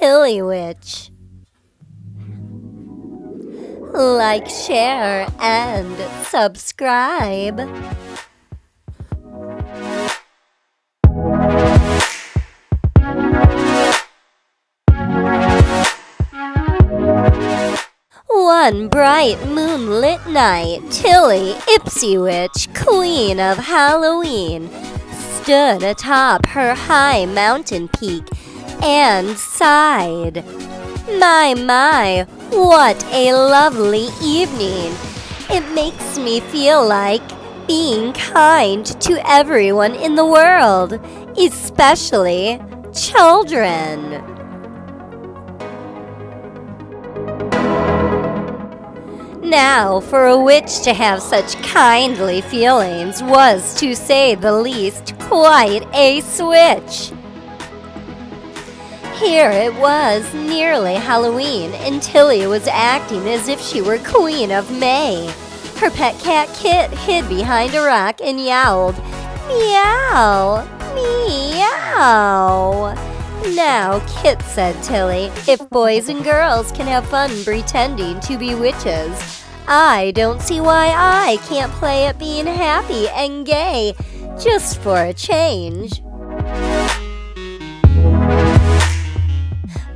Tilly Witch. Like, share, and subscribe. One bright moonlit night, Tilly Ipsy Witch, Queen of Halloween, stood atop her high mountain peak and sighed. My, what a lovely evening. It makes me feel like being kind to everyone in the world, especially children. Now, for a witch to have such kindly feelings was, to say the least, quite a switch. Here it was, nearly Halloween, and Tilly was acting as if she were Queen of May. Her pet cat Kit hid behind a rock and yowled, "Meow, meow." "Now, Kit," said Tilly, "if boys and girls can have fun pretending to be witches, I don't see why I can't play at being happy and gay, just for a change."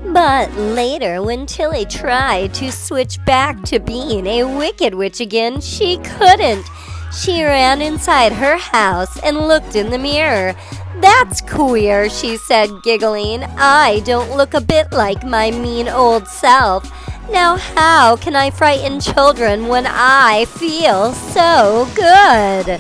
But later, when Tilly tried to switch back to being a wicked witch again, she couldn't. She ran inside her house and looked in the mirror. "That's queer," she said, giggling. "I don't look a bit like my mean old self. Now how can I frighten children when I feel so good?"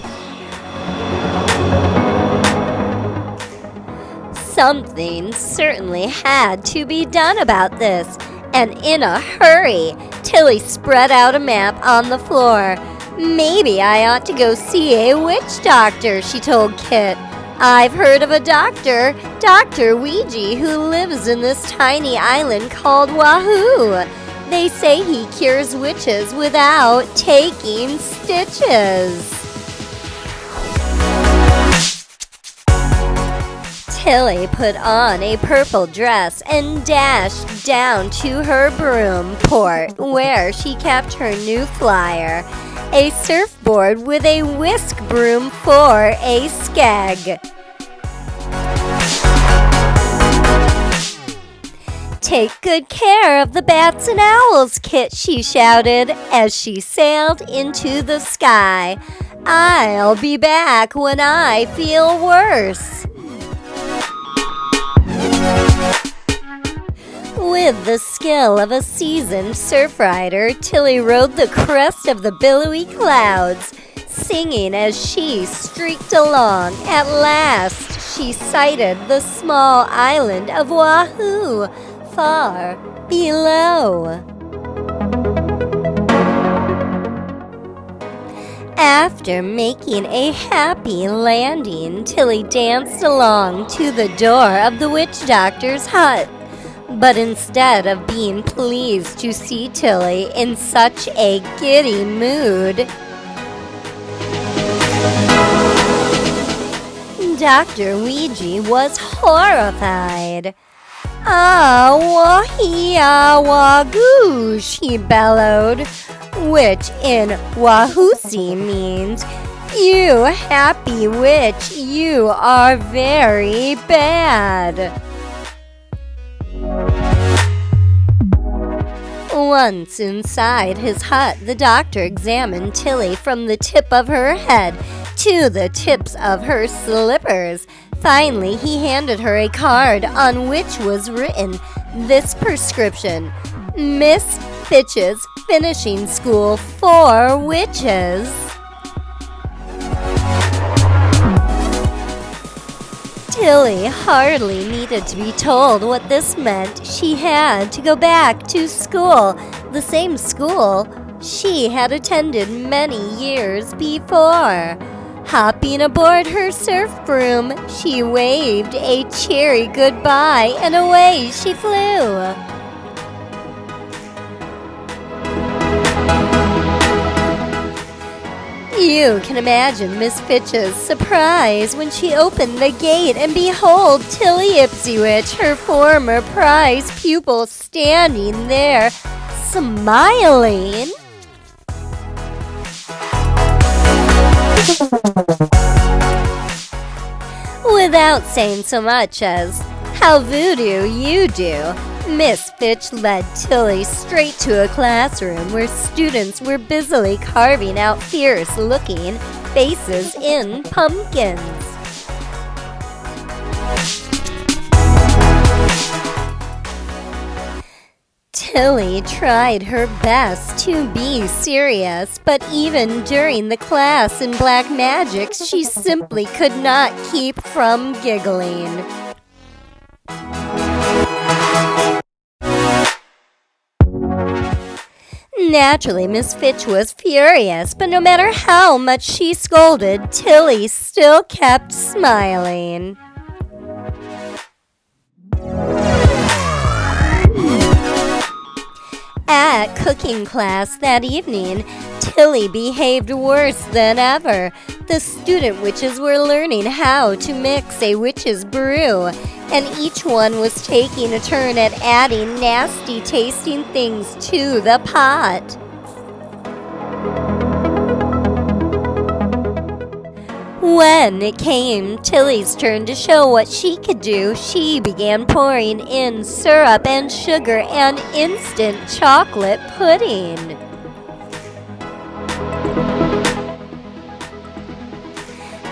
Something certainly had to be done about this, and in a hurry. Tilly spread out a map on the floor. "Maybe I ought to go see a witch doctor," she told Kit. "I've heard of a doctor, Dr. Ouija, who lives in this tiny island called Wahoo. They say he cures witches without taking stitches." Tilly put on a purple dress and dashed down to her broom port, where she kept her new flyer, a surfboard with a whisk broom for a skeg. "Take good care of the bats and owls, Kit," she shouted as she sailed into the sky. "I'll be back when I feel worse." With the skill of a seasoned surf rider, Tilly rode the crest of the billowy clouds, singing as she streaked along. At last, she sighted the small island of Wahoo, far below. After making a happy landing, Tilly danced along to the door of the witch doctor's hut. But instead of being pleased to see Tilly in such a giddy mood, Dr. Ouija was horrified. "Ah, wahia wagoosh," he bellowed, which in Wahoosie means, "You happy witch, you are very bad." Once inside his hut, the doctor examined Tilly from the tip of her head to the tips of her slippers. Finally, he handed her a card on which was written this prescription: "Miss Fitch's Finishing School for Witches." Tilly hardly needed to be told what this meant. She had to go back to school, the same school she had attended many years before. Hopping aboard her surf broom, she waved a cheery goodbye and away she flew. You can imagine Miss Fitch's surprise when she opened the gate and behold Tilly Ipsywich, her former prize pupil, standing there, smiling. Without saying so much as, "How voodoo you do," Miss Fitch led Tilly straight to a classroom where students were busily carving out fierce-looking faces in pumpkins. Tilly tried her best to be serious, but even during the class in black magic, she simply could not keep from giggling. Naturally, Miss Fitch was furious, but no matter how much she scolded, Tilly still kept smiling. At cooking class that evening, Tilly behaved worse than ever. The student witches were learning how to mix a witch's brew, and each one was taking a turn at adding nasty tasting things to the pot. When it came Tilly's turn to show what she could do, she began pouring in syrup and sugar and instant chocolate pudding.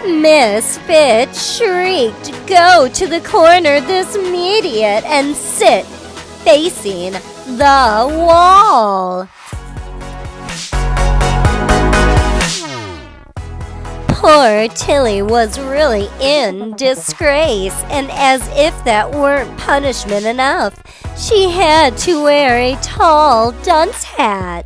Miss Fitch shrieked, "Go to the corner this immediate and sit facing the wall." Poor Tilly was really in disgrace, and as if that weren't punishment enough, she had to wear a tall dunce hat.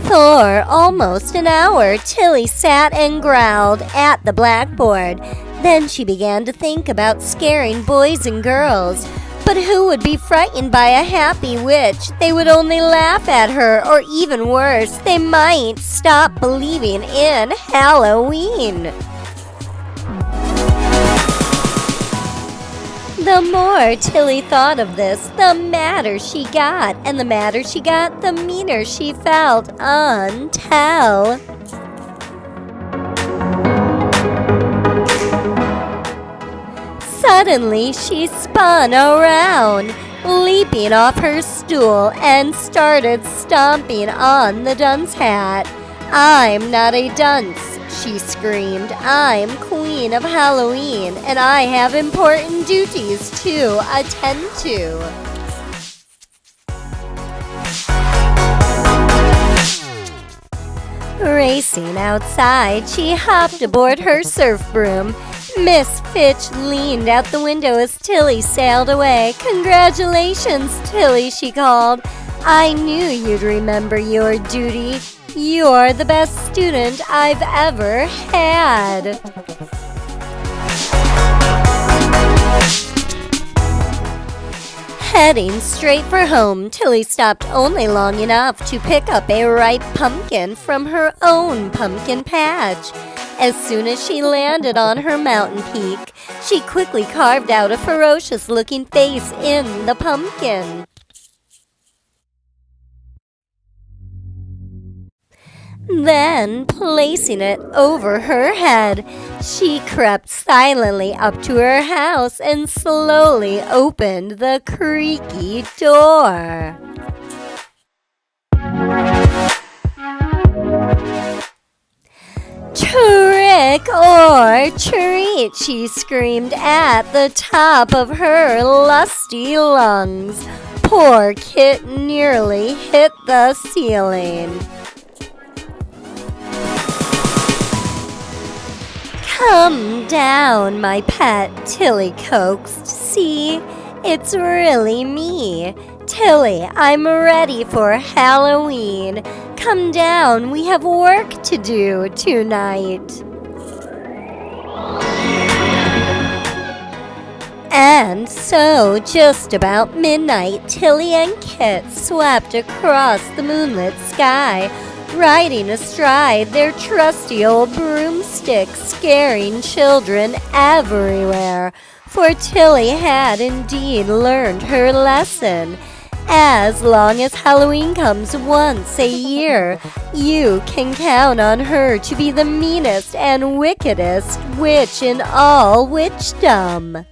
For almost an hour, Tilly sat and growled at the blackboard. Then she began to think about scaring boys and girls. But who would be frightened by a happy witch? They would only laugh at her, or even worse, they might stop believing in Halloween. The more Tilly thought of this, the madder she got, and the madder she got, the meaner she felt until... Suddenly, she spun around, leaping off her stool, and started stomping on the dunce hat. "I'm not a dunce," she screamed. "I'm Queen of Halloween, and I have important duties to attend to." Racing outside, she hopped aboard her surf broom. Miss Fitch leaned out the window as Tilly sailed away. "Congratulations, Tilly," she called. "I knew you'd remember your duty. You're the best student I've ever had." Heading straight for home, Tilly stopped only long enough to pick up a ripe pumpkin from her own pumpkin patch. As soon as she landed on her mountain peak, she quickly carved out a ferocious-looking face in the pumpkin. Then, placing it over her head, she crept silently up to her house and slowly opened the creaky door. "Trick or treat," she screamed at the top of her lusty lungs. Poor Kit nearly hit the ceiling. "Come down, my pet," Tilly coaxed. "See, it's really me. Tilly, I'm ready for Halloween. Come down, we have work to do tonight." And so, just about midnight, Tilly and Kit swept across the moonlit sky, riding astride their trusty old broomsticks, scaring children everywhere. For Tilly had indeed learned her lesson. As long as Halloween comes once a year, you can count on her to be the meanest and wickedest witch in all witchdom.